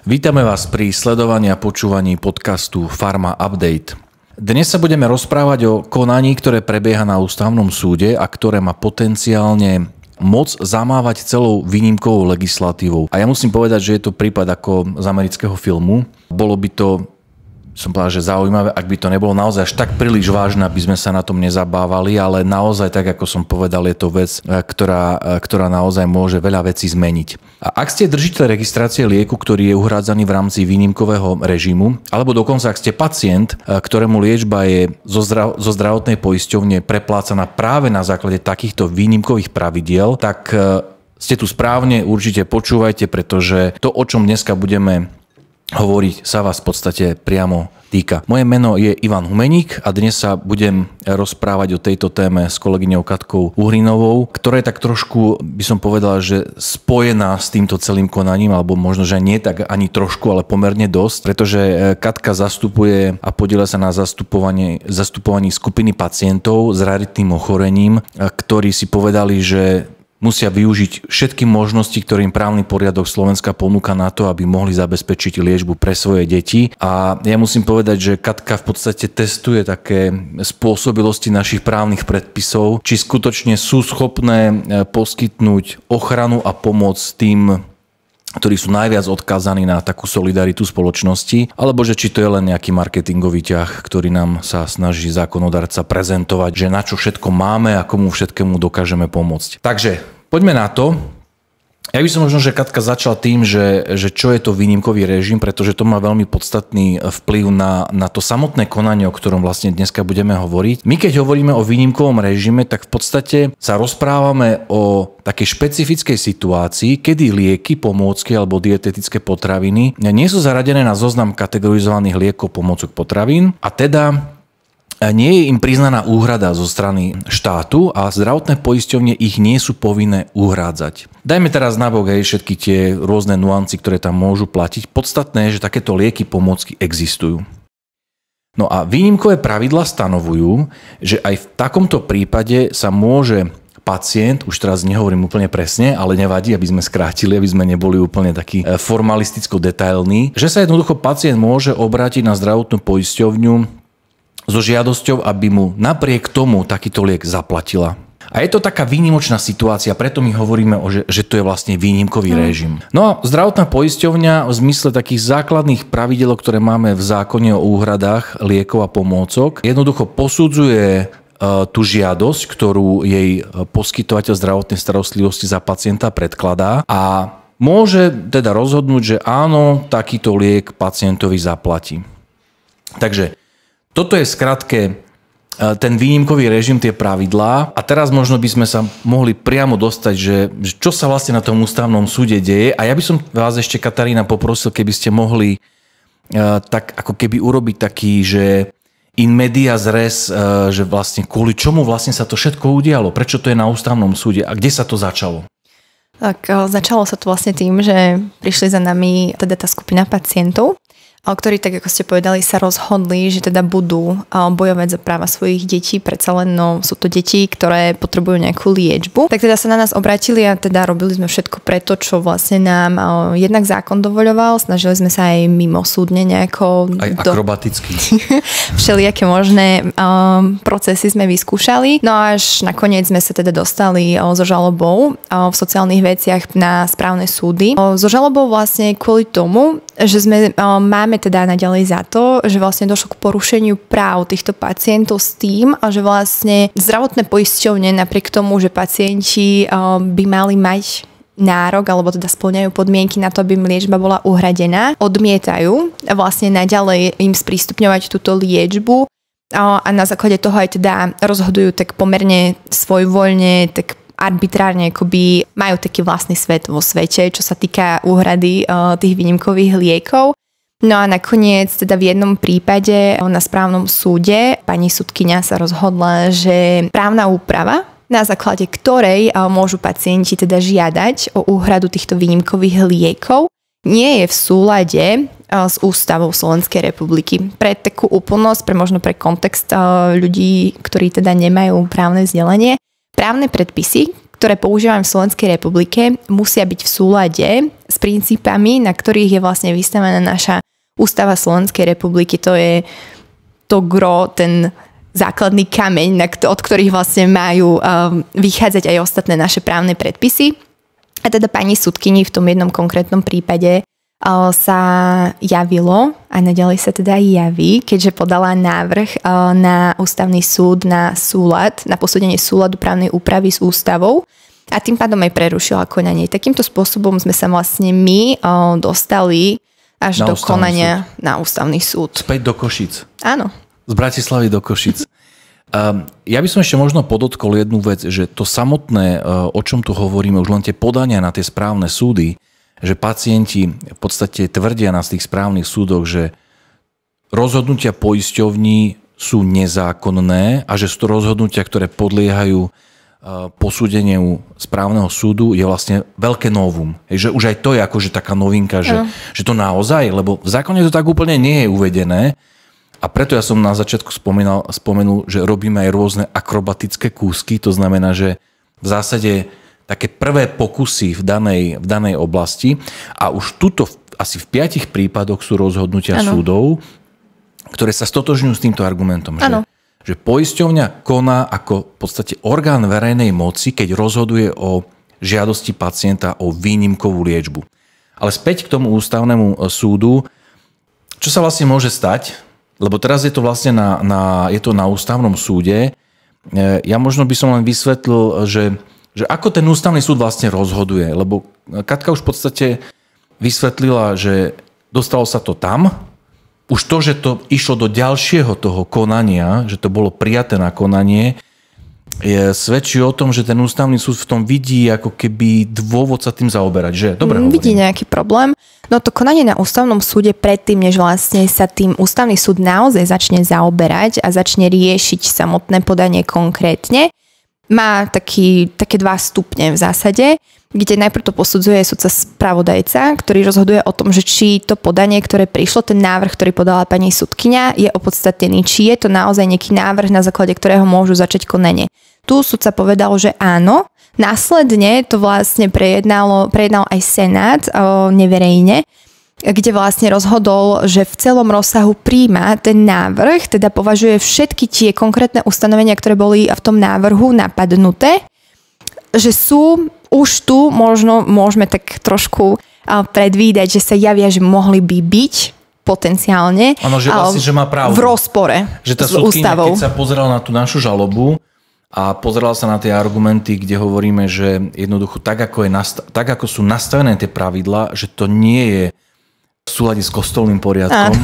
Vítame vás pri sledovaní a počúvaní podcastu Pharma Update. Dnes sa budeme rozprávať o konaní, ktoré prebieha na ústavnom súde a ktoré má potenciálne moc zamávať celou výnimkovou legislatívou. A ja musím povedať, že je to prípad ako z amerického filmu. Bolo by to, som povedal, že zaujímavé, ak by to nebolo naozaj až tak príliš vážne, aby sme sa na tom nezabávali, ale naozaj, tak ako som povedal, je to vec, ktorá naozaj môže veľa vecí zmeniť. A ak ste držiteľ registrácie lieku, ktorý je uhrádzaný v rámci výnimkového režimu, alebo dokonca ak ste pacient, ktorému liečba je zo zdravotnej poisťovne preplácaná práve na základe takýchto výnimkových pravidiel, tak ste tu správne, určite počúvajte, pretože to, o čom dneska budeme hovoriť, sa vás v podstate priamo týka. Moje meno je Ivan Humeník a dnes sa budem rozprávať o tejto téme s kolegyňou Katkou Uhrinovou, ktorá je tak trošku, by som povedal, že spojená s týmto celým konaním, alebo možno, že nie tak ani trošku, ale pomerne dosť, pretože Katka zastupuje a podieľa sa na zastupovaní skupiny pacientov s raritným ochorením, ktorí si povedali, že musia využiť všetky možnosti, ktorým právny poriadok Slovenska ponúka na to, aby mohli zabezpečiť liečbu pre svoje deti. A ja musím povedať, že Katka v podstate testuje také spôsobilosti našich právnych predpisov, či skutočne sú schopné poskytnúť ochranu a pomoc tým, ktorí sú najviac odkázaní na takú solidaritu spoločnosti, alebo že či to je len nejaký marketingový ťah, ktorý nám sa snaží zákonodarca prezentovať, že na čo všetko máme a komu všetkému dokážeme pomôcť. Takže poďme na to. Ja by som možno, že Katka začal tým, že čo je to výnimkový režim, pretože to má veľmi podstatný vplyv na to samotné konanie, o ktorom vlastne dneska budeme hovoriť. My keď hovoríme o výnimkovom režime, tak v podstate sa rozprávame o takej špecifickej situácii, kedy lieky, pomôcky alebo dietetické potraviny nie sú zaradené na zoznam kategorizovaných liekov, pomôcok, potravín a teda nie je im priznaná úhrada zo strany štátu a zdravotné poisťovne ich nie sú povinné uhrádzať. Dajme teraz nabok aj všetky tie rôzne nuancy, ktoré tam môžu platiť. Podstatné je, že takéto lieky, pomôcky existujú. No a výnimkové pravidlá stanovujú, že aj v takomto prípade sa môže pacient, už teraz nehovorím úplne presne, ale nevadí, aby sme skrátili, aby sme neboli úplne takí formalisticko detailní, že sa jednoducho pacient môže obrátiť na zdravotnú poisťovňu so žiadosťou, aby mu napriek tomu takýto liek zaplatila. A je to taká výnimočná situácia, preto my hovoríme, že to je vlastne výnimkový režim. No a zdravotná poisťovňa v zmysle takých základných pravidel, ktoré máme v zákone o úhradách liekov a pomôcok, jednoducho posudzuje tú žiadosť, ktorú jej poskytovateľ zdravotnej starostlivosti za pacienta predkladá a môže teda rozhodnúť, že áno, takýto liek pacientovi zaplatí. Takže toto je skratke ten výnimkový režim, tie pravidlá. A teraz možno by sme sa mohli priamo dostať, že čo sa vlastne na tom ústavnom súde deje. A ja by som vás ešte, Katarína, poprosil, keby ste mohli tak ako keby urobiť taký, že in medias res, že vlastne kvôli čomu vlastne sa to všetko udialo. Prečo to je na ústavnom súde a kde sa to začalo? Tak začalo sa to vlastne tým, že prišli za nami teda tá skupina pacientov, ktorí, tak ako ste povedali, sa rozhodli, že teda budú bojovať za práva svojich detí, predsa len sú to deti, ktoré potrebujú nejakú liečbu. Tak teda sa na nás obrátili a teda robili sme všetko preto, čo vlastne nám jednak zákon dovoľoval, snažili sme sa aj mimosúdne nejako... Aj akrobaticky. Všelijaké možné procesy sme vyskúšali. No až nakoniec sme sa teda dostali so žalobou v sociálnych veciach na správne súdy. So žalobou vlastne kvôli tomu, že máme teda naďalej za to, že vlastne došlo k porušeniu práv týchto pacientov s tým, že vlastne zdravotné poisťovne napriek tomu, že pacienti by mali mať nárok, alebo teda spĺňajú podmienky na to, aby im liečba bola uhradená, odmietajú vlastne naďalej im sprístupňovať túto liečbu a na základe toho aj teda rozhodujú tak pomerne svojvoľne, tak arbitrárne akoby majú taký vlastný svet vo svete, čo sa týka úhrady tých výnimkových liekov. No a nakoniec teda v jednom prípade na správnom súde pani sudkyňa sa rozhodla, že právna úprava, na základe ktorej môžu pacienti teda žiadať o úhradu týchto výnimkových liekov, nie je v súlade s ústavou Slovenskej republiky. Pre takú úplnosť, možno pre kontext ľudí, ktorí teda nemajú právne vzdelanie, právne predpisy, ktoré používame v Slovenskej republike, musia byť v súlade s princípami, na ktorých je vlastne vystavená naša ústava Slovenskej republiky. To je to gro, ten základný kameň, od ktorých vlastne majú vychádzať aj ostatné naše právne predpisy. A teda pani sudkyni v tom jednom konkrétnom prípade sa javilo a naďalej sa teda javí, keďže podala návrh na ústavný súd na súlad, na posúdenie súladu právnej úpravy s ústavou a tým pádom aj prerušila konanie. Takýmto spôsobom sme sa vlastne my dostali až do konania na ústavný súd. Späť do Košíc. Áno. Z Bratislavy do Košíc. Ja by som ešte možno podotkol jednu vec, že to samotné, o čom tu hovoríme, už len tie podania na tie správne súdy, že pacienti v podstate tvrdia na tých správnych súdoch, že rozhodnutia poisťovní sú nezákonné a že sú to rozhodnutia, ktoré podliehajú posúdeniu správneho súdu, je vlastne veľké novum. Že už aj to je akože taká novinka, že to naozaj, lebo v zákone to tak úplne nie je uvedené a preto ja som na začiatku spomenul, že robíme aj rôzne akrobatické kúsky, to znamená, že v zásade také prvé pokusy v danej oblasti a už tuto asi v 5 prípadoch sú rozhodnutia súdov, ktoré sa stotožňujú s týmto argumentom, že poisťovňa koná ako v podstate orgán verejnej moci, keď rozhoduje o žiadosti pacienta o výnimkovú liečbu. Ale späť k tomu ústavnému súdu, čo sa vlastne môže stať, lebo teraz je to vlastne je to na ústavnom súde. Ja možno by som len vysvetlil, že ako ten ústavný súd vlastne rozhoduje, lebo Katka už v podstate vysvetlila, že dostalo sa to tam, už to, že to išlo do ďalšieho toho konania, že to bolo prijaté na konanie, svedčí o tom, že ten ústavný súd v tom vidí ako keby dôvod sa tým zaoberať. Že? Dobre hovorím. Vidí nejaký problém. No to konanie na ústavnom súde predtým, než vlastne sa tým ústavný súd naozaj začne zaoberať a začne riešiť samotné podanie konkrétne, má také 2 stupne v zásade, kde najprv to posudzuje sudca spravodajca, ktorý rozhoduje o tom, že či to podanie, ktoré prišlo, ten návrh, ktorý podala pani sudkyňa, je opodstatnený, či je to naozaj nejaký návrh, na základe ktorého môžu začať konanie. Tu sudca povedal, že áno. Následne to vlastne prejednal aj Senát neverejne, kde vlastne rozhodol, že v celom rozsahu príjma ten návrh, teda považuje všetky tie konkrétne ustanovenia, ktoré boli v tom návrhu napadnuté, že sú už tu, možno môžeme tak trošku predvídať, že sa javia, že mohli by byť potenciálne že vlastne, že má pravdu. V rozpore že tá s ústavou. Keď sa pozerala na tú našu žalobu a pozerala sa na tie argumenty, kde hovoríme, že jednoducho tak, ako sú nastavené tie pravidlá, že to nie je v súlade s kostolným poriadkom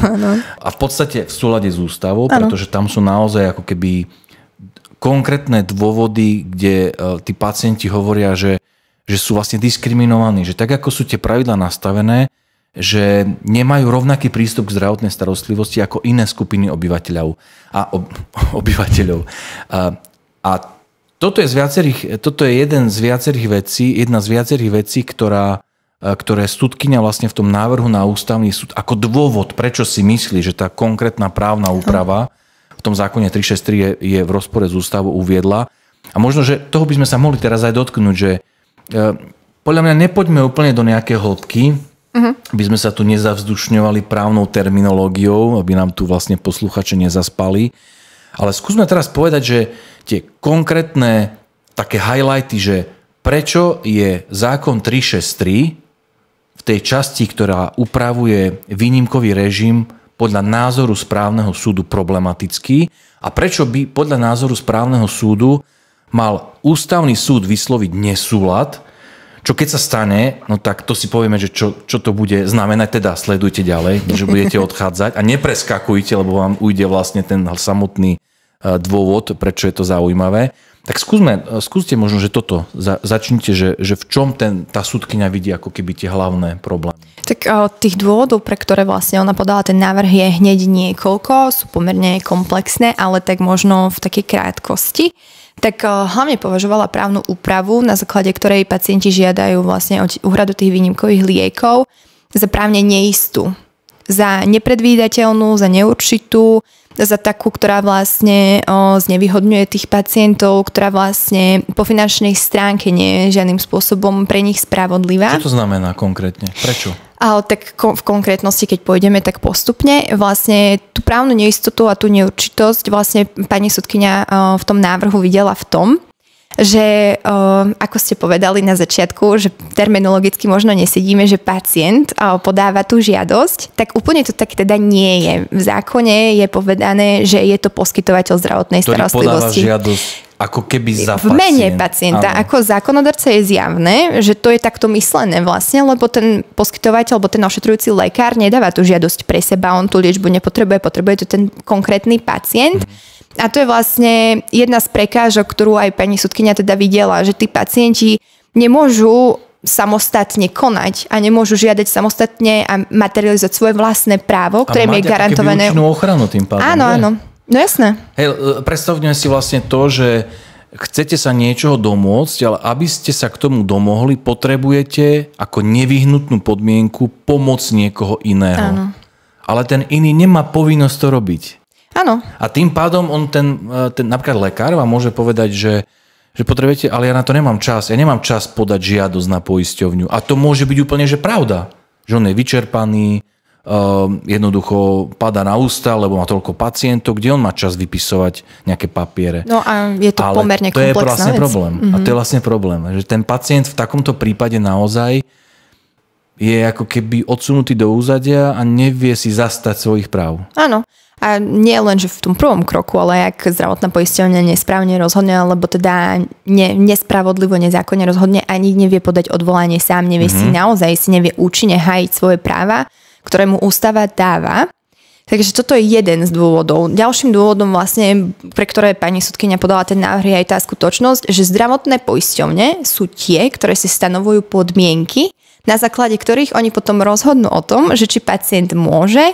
a v podstate v súlade s ústavou, pretože tam sú naozaj ako keby konkrétne dôvody, kde tí pacienti hovoria, že sú vlastne diskriminovaní, že tak ako sú tie pravidlá nastavené, že nemajú rovnaký prístup k zdravotnej starostlivosti ako iné skupiny obyvateľov. A toto je jedna z viacerých vecí, ktoré sudkyňa vlastne v tom návrhu na ústavný súd ako dôvod, prečo si myslí, že tá konkrétna právna úprava v tom zákone 363 je v rozpore s ústavou uviedla. A možno, že toho by sme sa mohli teraz aj dotknúť, že podľa mňa nepoďme úplne do nejaké hĺbky, aby sme sa tu nezavzdušňovali právnou terminológiou, aby nám tu vlastne posluchači nezaspali. Ale skúsme teraz povedať, že tie konkrétne také highlighty, že prečo je zákon 363 v tej časti, ktorá upravuje výnimkový režim podľa názoru správneho súdu problematický a prečo by podľa názoru správneho súdu mal ústavný súd vysloviť nesúlad, čo keď sa stane, no tak to si povieme, že čo to bude znamenať, teda sledujte ďalej, že budete odchádzať a nepreskakujte, lebo vám ujde vlastne ten samotný dôvod, prečo je to zaujímavé. Tak skúste možno, že toto začnite, že v čom tá sudkyňa vidí ako keby tie hlavné problémy. Tak tých dôvodov, pre ktoré vlastne ona podala ten návrh, je hneď niekoľko, sú pomerne komplexné, ale tak možno v takej krátkosti. Tak hlavne považovala právnu úpravu, na základe ktorej pacienti žiadajú vlastne o úhradu tých výnimkových liekov za právne neistú, za nepredvídateľnú, za neurčitú, za takú, ktorá vlastne znevýhodňuje tých pacientov, ktorá vlastne po finančnej stránke nie je žiadnym spôsobom pre nich spravodlivá. Čo to znamená konkrétne? Prečo? Tak v konkrétnosti, keď pôjdeme tak postupne, vlastne tú právnu neistotu a tú neurčitosť vlastne pani sudkyňa v tom návrhu videla v tom, že ako ste povedali na začiatku, že terminologicky možno nesedíme, že pacient podáva tú žiadosť, tak úplne to tak teda nie je. V zákone je povedané, že je to poskytovateľ zdravotnej starostlivosti. Ktorý podáva žiadosť ako keby za v mene pacienta. Áno. Ako zákonodarca je zjavné, že to je takto myslené vlastne, lebo ten poskytovateľ, alebo ten ošetrujúci lekár nedáva tú žiadosť pre seba, on tú liečbu nepotrebuje, to ten konkrétny pacient. A to je vlastne jedna z prekážok, ktorú aj pani sudkyňa teda videla, že tí pacienti nemôžu samostatne konať a nemôžu žiadať samostatne a materializovať svoje vlastné právo, ktoré im je garantované. A máte ochranu tým pádom. Áno. No jasné. Predstavňme si vlastne to, že chcete sa niečoho domôcť, ale aby ste sa k tomu domohli, potrebujete ako nevyhnutnú podmienku pomôcť niekoho iného. Áno. Ale ten iný nemá povinnosť to robiť. Áno. A tým pádom on ten napríklad lekár vám môže povedať, že potrebujete, ale ja na to nemám čas. Ja nemám čas podať žiadosť na poisťovňu. A to môže byť úplne, že pravda. Že on je vyčerpaný, jednoducho padá na ústa, lebo má toľko pacientov, kde on má čas vypisovať nejaké papiere. No a je to pomerne komplexná vec. To je vlastne problém. A to je vlastne problém. Že ten pacient v takomto prípade naozaj je ako keby odsunutý do úzadia a nevie si zastať svojich práv. Áno. A nie len, že v tom prvom kroku, ale ak zdravotná poisťovňa nesprávne rozhodne, alebo teda nespravodlivo, nezákonne rozhodne, ani nevie podať odvolanie sám, nevie si nevie účinne hájiť svoje práva, ktoré mu ústava dáva. Takže toto je jeden z dôvodov. Ďalším dôvodom vlastne, pre ktoré pani sudkyňa podala ten návrh, je aj tá skutočnosť, že zdravotné poisťovne sú tie, ktoré si stanovujú podmienky, na základe ktorých oni potom rozhodnú o tom, že či pacient môže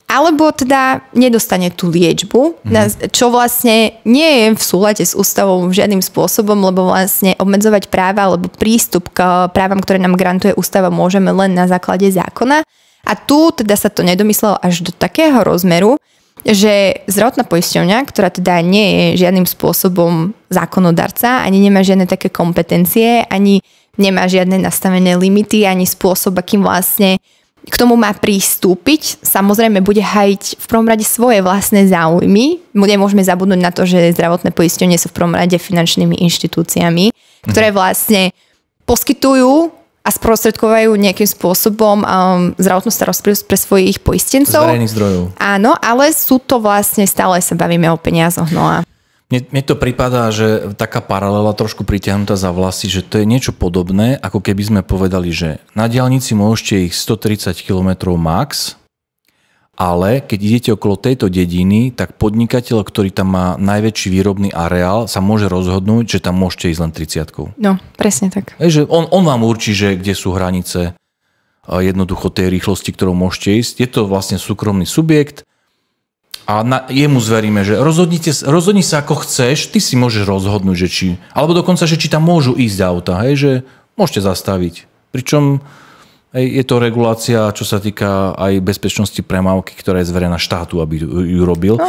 alebo teda nedostane tú liečbu, čo vlastne nie je v súlade s ústavou žiadnym spôsobom, lebo vlastne obmedzovať práva alebo prístup k právam, ktoré nám garantuje ústava, môžeme len na základe zákona. A tu teda sa to nedomyslelo až do takého rozmeru, že zdravotná poisťovňa, ktorá teda nie je žiadnym spôsobom zákonodarca, ani nemá žiadne také kompetencie, ani nemá žiadne nastavené limity, ani spôsob, akým vlastne k tomu má pristúpiť. Samozrejme bude hajiť v prvom rade svoje vlastné záujmy. Nemôžeme zabudnúť na to, že zdravotné poisťovne sú v prvom rade finančnými inštitúciami, ktoré vlastne poskytujú a sprostredkovajú nejakým spôsobom zdravotnú starostlivosť pre svojich poistencov. Z verejných zdrojov. Áno, ale sú to vlastne, stále sa bavíme o peniazoch. No a mne to pripadá, že taká paralela trošku pritiahnutá za vlasy, že to je niečo podobné, ako keby sme povedali, že na diaľnici môžete ich 130 km max, ale keď idete okolo tejto dediny, tak podnikateľ, ktorý tam má najväčší výrobný areál, sa môže rozhodnúť, že tam môžete ísť len 30. No, presne tak. Že on vám určí, že kde sú hranice jednoducho tej rýchlosti, ktorou môžete ísť. Je to vlastne súkromný subjekt, a jemu zveríme, že rozhodni sa ako chceš, ty si môžeš rozhodnúť, že či, alebo dokonca, že či tam môžu ísť auta, že môžete zastaviť. Pričom je to regulácia, čo sa týka aj bezpečnosti premávky, ktorá je zverená štátu, aby ju robil.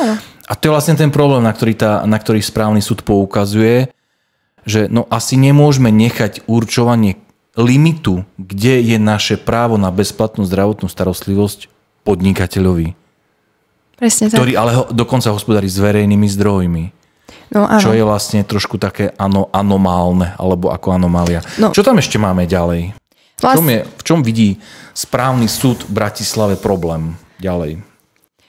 A to je vlastne ten problém, na ktorý správny súd poukazuje, že asi nemôžeme nechať určovanie limitu, kde je naše právo na bezplatnú zdravotnú starostlivosť podnikateľovi. Presne tak. Ktorý ale dokonca hospodári s verejnými zdrojmi. No, áno. Čo je vlastne trošku také anomálne, alebo ako anomália. No. Čo tam ešte máme ďalej? V čom vidí správny súd v Bratislave problém ďalej?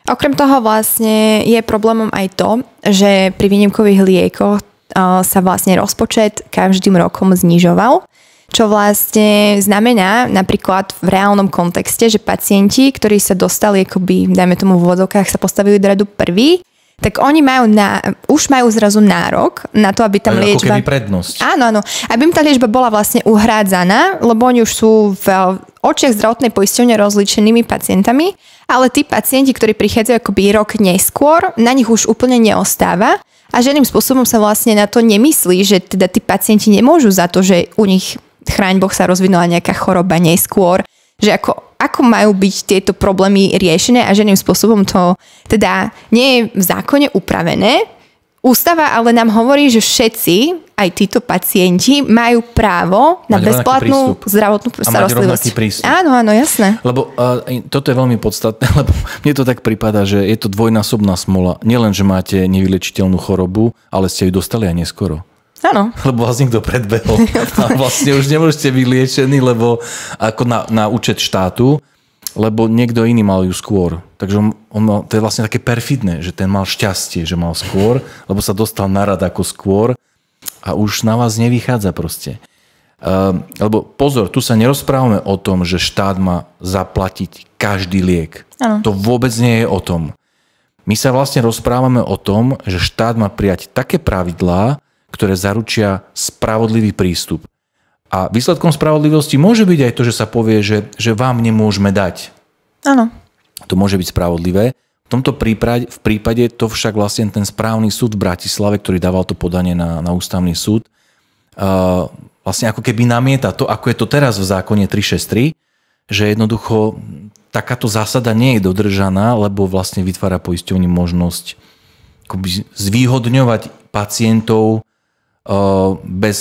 Okrem toho vlastne je problémom aj to, že pri výnimkových liekoch sa vlastne rozpočet každým rokom znižoval, čo vlastne znamená napríklad v reálnom kontexte, že pacienti, ktorí sa dostali akoby, dajme tomu v úvodzovkách, sa postavili do radu prvý, tak oni už majú zrazu nárok na to, aby tam liečba... Ako keby prednosť. Áno. Aby im tá liečba bola vlastne uhrádzaná, lebo oni už sú v očiach zdravotnej poisťovne rozlíčenými pacientami, ale tí pacienti, ktorí prichádzajú akoby rok neskôr, na nich už úplne neostáva a žiadnym spôsobom sa vlastne na to nemyslí, že teda tí pacienti nemôžu za to, že u nich chráň Boh sa rozvinula nejaká choroba neskôr, že ako ako majú byť tieto problémy riešené a ženým spôsobom to teda nie je v zákone upravené. Ústava ale nám hovorí, že všetci, aj títo pacienti, majú právo na bezplatnú zdravotnú starostlivosť. Áno, jasné. Lebo toto je veľmi podstatné, lebo mne to tak prípada, že je to dvojnásobná smola. Nielen, že máte nevylečiteľnú chorobu, ale ste ju dostali aj neskoro. Áno. Lebo vás niekto predbehol. A vlastne už nemôžete byť liečení, lebo ako na účet štátu, lebo niekto iný mal ju skôr. Takže to je vlastne také perfidné, že ten mal šťastie, že mal skôr, lebo sa dostal na rad ako skôr a už na vás nevychádza proste. Lebo pozor, tu sa nerozprávame o tom, že štát má zaplatiť každý liek. Ano. To vôbec nie je o tom. My sa vlastne rozprávame o tom, že štát má prijať také pravidlá, ktoré zaručia spravodlivý prístup. A výsledkom spravodlivosti môže byť aj to, že sa povie, že vám nemôžeme dať. Áno. To môže byť spravodlivé. V tomto prípade to však vlastne ten správny súd v Bratislave, ktorý dával to podanie na ústavný súd, vlastne ako keby namieta to, ako je to teraz v zákone 363, že jednoducho takáto zásada nie je dodržaná, lebo vlastne vytvára poisťovni možnosť akoby zvýhodňovať pacientov bez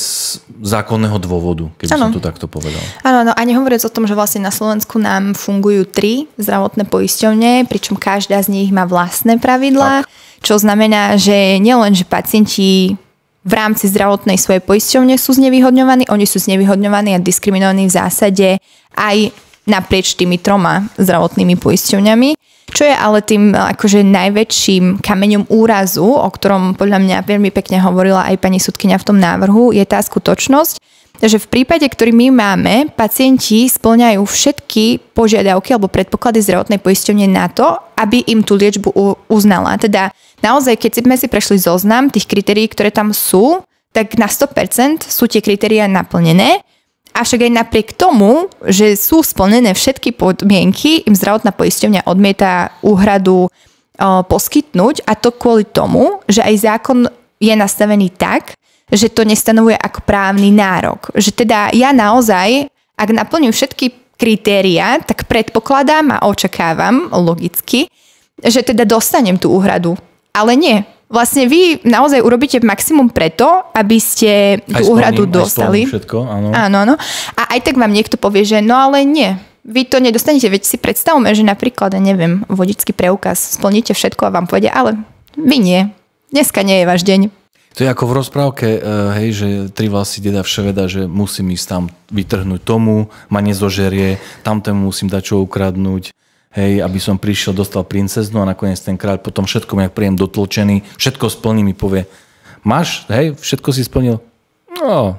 zákonného dôvodu, keby som to takto povedal. Áno, a nehovoriac o tom, že vlastne na Slovensku nám fungujú 3 zdravotné poisťovne, pričom každá z nich má vlastné pravidlá, čo znamená, že nielen, že pacienti v rámci zdravotnej svojej poisťovne sú znevýhodňovaní, oni sú znevýhodňovaní a diskriminovaní v zásade aj naprieč tými 3 zdravotnými poisťovňami. Čo je ale tým akože najväčším kameňom úrazu, o ktorom podľa mňa veľmi pekne hovorila aj pani sudkyňa v tom návrhu, je tá skutočnosť, že v prípade, ktorý my máme, pacienti spĺňajú všetky požiadavky alebo predpoklady zdravotnej poisťovne na to, aby im tú liečbu uznala. Teda naozaj, keď sme si prešli zoznam tých kritérií, ktoré tam sú, tak na 100% sú tie kritériá naplnené. Avšak aj napriek tomu, že sú splnené všetky podmienky, im zdravotná poisťovňa odmieta úhradu poskytnúť, a to kvôli tomu, že aj zákon je nastavený tak, že to nestanovuje ako právny nárok. Že teda ja naozaj, ak naplním všetky kritériá, tak predpokladám a očakávam logicky, že teda dostanem tú úhradu. Ale nie. Vlastne vy naozaj urobíte maximum preto, aby ste tú úhradu dostali. Všetko, áno. Áno. A aj tak vám niekto povie, že no ale nie. Vy to nedostanete. Veď si predstavme, že napríklad, neviem, vodičský preukaz, splníte všetko a vám povedia, ale vy nie. Dneska nie je váš deň. To je ako v rozprávke, hej, že 3 vlasy deda vševeda, že musím ísť tam vytrhnúť tomu, ma nezožerie, tamtému musím dať čo ukradnúť. Hej, aby som prišiel, dostal princeznu a nakoniec ten kráľ potom všetko, jak príjem dotlčený, všetko splní, mi povie, máš, hej, všetko si splnil? No,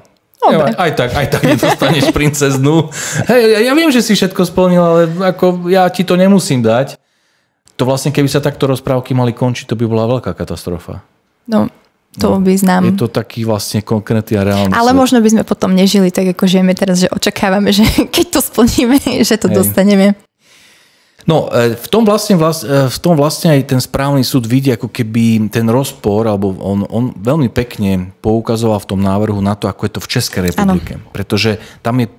aj tak nedostaneš princeznu. Hej, ja viem, že si všetko splnil, ale ako ja ti to nemusím dať. To vlastne, keby sa takto rozprávky mali končiť, to by bola veľká katastrofa. No, to význam. Je to taký vlastne konkrétny a reálny Ale svet. možno by sme potom nežili tak, ako žijeme teraz, že očakávame, že keď to splníme, že to dostaneme. No, v tom vlastne aj ten správny súd vidí ako keby ten rozpor, alebo on veľmi pekne poukazoval v tom návrhu na to, ako je to v Českej republike. Ano. Pretože tam je,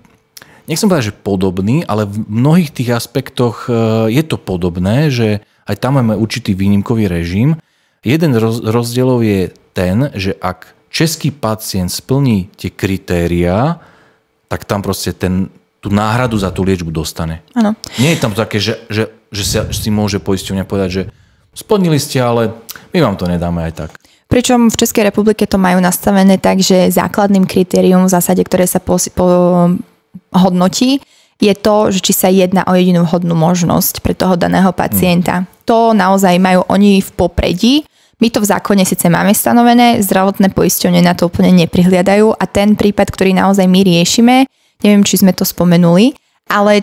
nechcem povedať, že podobný, ale v mnohých tých aspektoch je to podobné, že aj tam máme určitý výnimkový režim. Jeden rozdielov je ten, že ak český pacient splní tie kritériá, tak tam proste tú náhradu za tú liečbu dostane. Áno. Nie je tam také, že si môže poisťovňa povedať, že splnili ste, ale my vám to nedáme aj tak. Pričom v Českej republike to majú nastavené tak, že základným kritérium v zásade, ktoré sa hodnotí, je to, že či sa jedná o jedinú vhodnú možnosť pre toho daného pacienta. To naozaj majú oni v popredí. My to v zákone síce máme stanovené, zdravotné poisťovne na to úplne neprihliadajú a ten prípad, ktorý naozaj my riešime, neviem, či sme to spomenuli, ale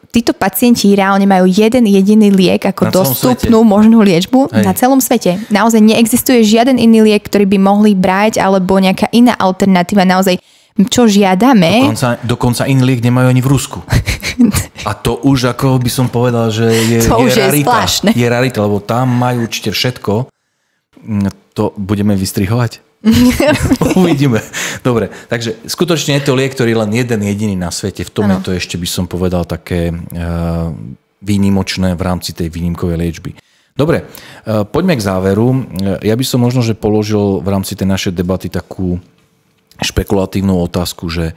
títo pacienti reálne majú jeden jediný liek ako dostupnú možnú liečbu na celom svete. Naozaj neexistuje žiaden iný liek, ktorý by mohli brať, alebo nejaká iná alternatíva. Naozaj, čo žiadame... Dokonca iný liek nemajú ani v Rusku. A to už, ako by som povedal, že je rarita. Je rarita, lebo tam majú určite všetko. To budeme vystrihovať? Uvidíme. Dobre, takže skutočne je to liek, ktorý len jeden jediný na svete. V tom je to ešte, by som povedal, také výnimočné v rámci tej výnimkovej liečby. Dobre, poďme k záveru. Ja by som možno, že položil v rámci tej našej debaty takú špekulatívnu otázku, že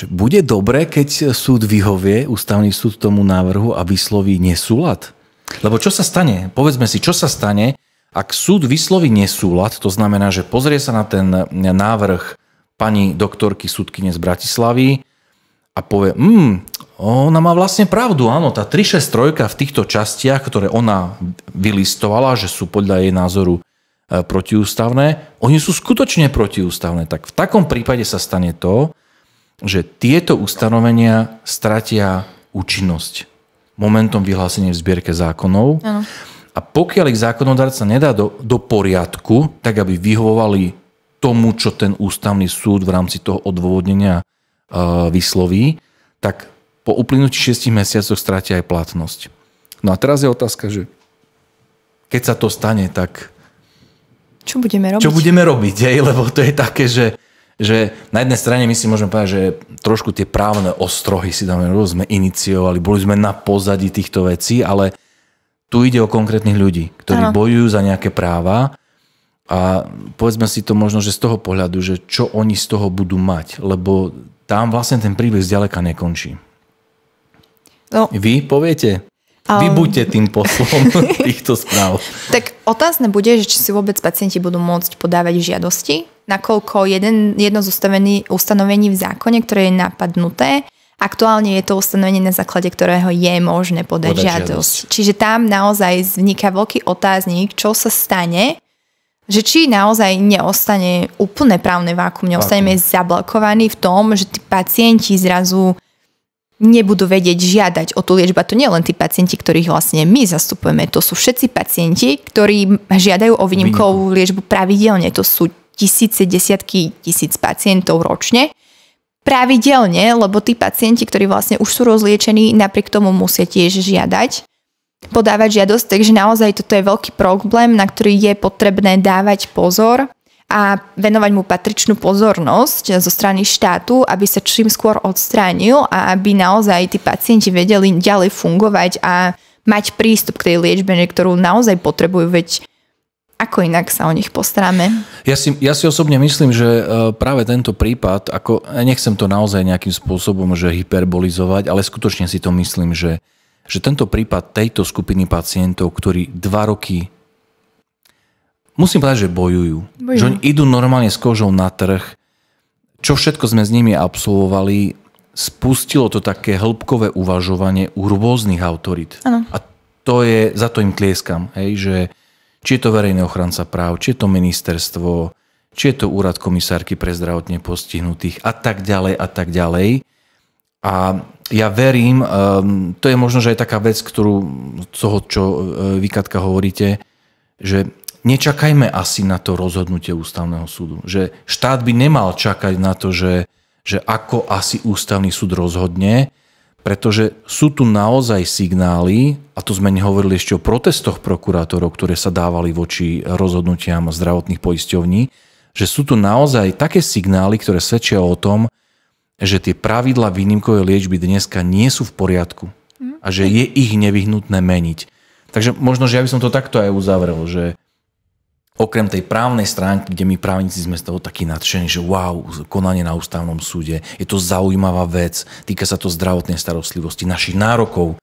bude dobre, keď súd vyhovie, ústavný súd tomu návrhu a vysloví nesúlad? Lebo čo sa stane? Povedzme si, čo sa stane, ak súd vysloví nesúlad, to znamená, že pozrie sa na ten návrh pani doktorky sudkyne z Bratislavy a povie, ona má vlastne pravdu, áno, tá 363 v týchto častiach, ktoré ona vylistovala, že sú podľa jej názoru protiústavné, oni sú skutočne protiústavné. Tak v takom prípade sa stane to, že tieto ustanovenia stratia účinnosť momentom vyhlásenia v zbierke zákonov. Ano. A pokiaľ ich zákonodárca nedá do poriadku, tak aby vyhovovali tomu, čo ten ústavný súd v rámci toho odôvodnenia vysloví, tak po uplynutí 6 mesiacoch stratia aj platnosť. No a teraz je otázka, že keď sa to stane, tak čo budeme robiť? Čo budeme robiť, lebo to je také, že na jednej strane my si môžeme povedať, že trošku tie právne ostrohy si dáme, sme iniciovali, boli sme na pozadí týchto vecí, ale tu ide o konkrétnych ľudí, ktorí bojujú za nejaké práva a povedzme si to možno, že z toho pohľadu, že čo oni z toho budú mať, lebo tam vlastne ten príbeh zďaleka nekončí. No. Vy poviete? Vy buďte tým poslom týchto správ. Tak otázne bude, že či si vôbec pacienti budú môcť podávať žiadosti, nakoľko jedno z ustanovení v zákone, ktoré je napadnuté, aktuálne je to ustanovenie, na základe ktorého je možné podať žiadosť. Čiže tam naozaj vzniká veľký otáznik, čo sa stane, že či naozaj neostane úplne právne vákuum, neostaneme zablokovaní v tom, že tí pacienti zrazu nebudú vedieť žiadať o tú liečbu. To nie len tí pacienti, ktorých vlastne my zastupujeme. To sú všetci pacienti, ktorí žiadajú o výnimkovú liečbu pravidelne. To sú tisíce, desiatky tisíc pacientov ročne. Pravidelne, lebo tí pacienti, ktorí vlastne už sú rozliečení, napriek tomu musia tiež žiadať, podávať žiadosť. Takže naozaj toto je veľký problém, na ktorý je potrebné dávať pozor a venovať mu patričnú pozornosť zo strany štátu, aby sa čím skôr odstránil a aby naozaj tí pacienti vedeli ďalej fungovať a mať prístup k tej liečbe, ktorú naozaj potrebujú, veď ako inak sa o nich postaráme. Ja si osobne myslím, že práve tento prípad, nechcem to naozaj nejakým spôsobom že hyperbolizovať, ale skutočne si to myslím, že tento prípad tejto skupiny pacientov, ktorí 2 roky musím povedať, že bojujú. Že oni idú normálne s kožou na trh. Čo všetko sme s nimi absolvovali, spustilo to také hĺbkové uvažovanie u rôznych autorít. Ano. A za to im tlieskam. Že či je to verejný ochranca práv, či je to ministerstvo, či je to úrad komisárky pre zdravotne postihnutých a tak ďalej a tak ďalej. A ja verím, to je možno, že aj taká vec, toho, čo vy, Katka, hovoríte, že nečakajme asi na to rozhodnutie ústavného súdu. Že štát by nemal čakať na to, že ako asi ústavný súd rozhodne, pretože sú tu naozaj signály, a to sme nehovorili ešte o protestoch prokurátorov, ktoré sa dávali voči rozhodnutiam zdravotných poisťovní, že sú tu naozaj také signály, ktoré svedčia o tom, že tie pravidlá výnimkovej liečby dneska nie sú v poriadku a že je ich nevyhnutné meniť. Takže možno, že ja by som to takto aj uzavrel, že okrem tej právnej stránky, kde my právnici sme z toho takí nadšení, že wow, konanie na ústavnom súde, je to zaujímavá vec, týka sa to zdravotnej starostlivosti, našich nárokov,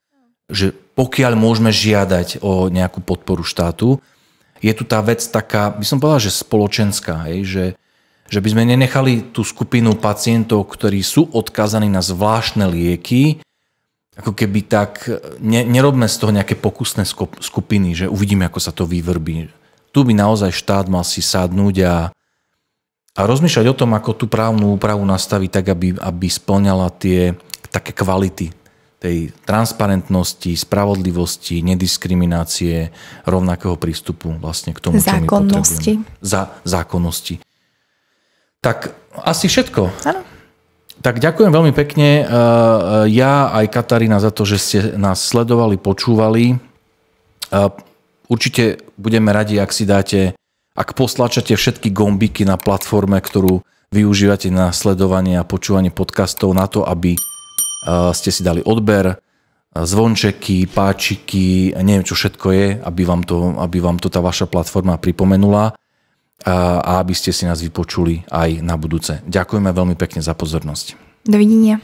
že pokiaľ môžeme žiadať o nejakú podporu štátu, je tu tá vec taká, by som povedal, že spoločenská, že by sme nenechali tú skupinu pacientov, ktorí sú odkázaní na zvláštne lieky, ako keby tak, nerobme z toho nejaké pokusné skupiny, že uvidíme, ako sa to vyvrbí. Tu by naozaj štát mal si sadnúť a rozmýšľať o tom, ako tú právnu úpravu nastaviť tak, aby spĺňala tie také kvality tej transparentnosti, spravodlivosti, nediskriminácie, rovnakého prístupu vlastne k tomu, čo my potrebujeme. Zákonnosti. Tak asi všetko. Áno. Tak ďakujem veľmi pekne ja aj Katarína za to, že ste nás sledovali, počúvali. Určite budeme radi, ak si dáte ak postlačate všetky gombiky na platforme, ktorú využívate na sledovanie a počúvanie podcastov na to, aby ste si dali odber, zvončeky, páčiky, neviem čo všetko je, aby vám to tá vaša platforma pripomenula a aby ste si nás vypočuli aj na budúce. Ďakujeme veľmi pekne za pozornosť. Dovidenia.